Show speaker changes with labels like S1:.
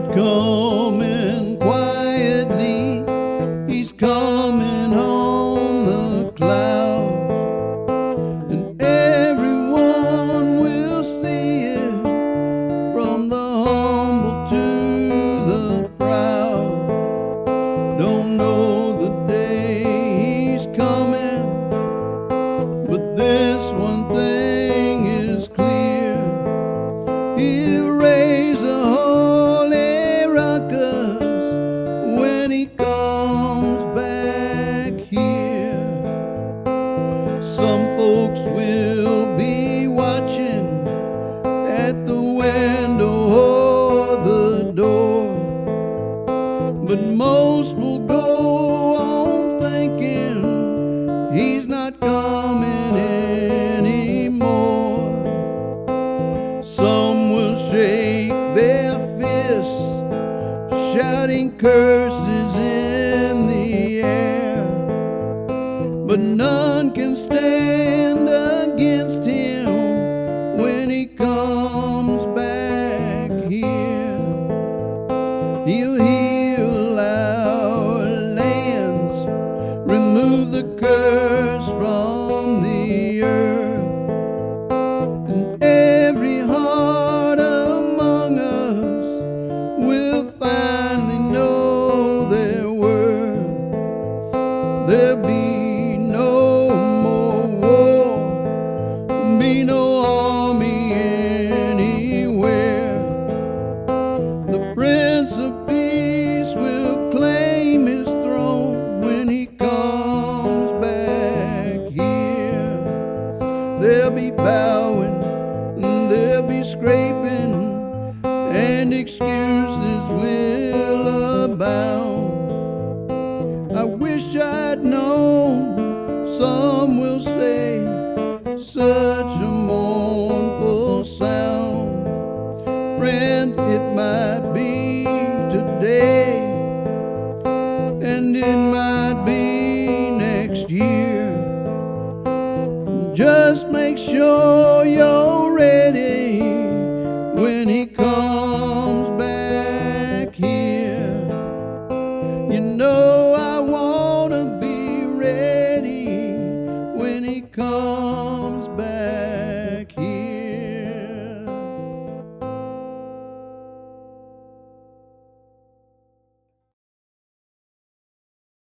S1: not coming quietly, he's coming on the clouds, and everyone will see it, from the humble to the proud. Don't know the day he's coming, but this one thing is clear: he'll raise a holy ruckus when he comes back here. Some folks will be watching at the window or the door, but most will go on thinking he's not coming anymore. Some will shake their fists, shouting curses in the air, but none can stand against him when he comes back here. He'll heal our lands, remove the curse from the earth, and every heart among us will finally know their worth. There'll be no more war, be no army anywhere. The Prince of Peace will claim his throne when he comes back here. They'll be bowing, and they'll be scraping, and excuses will abound. I wish I'd known, some will say, such a mournful sound. Friend, it might be today, and it might be next year. Just make sure you're ready when he comes back here. You know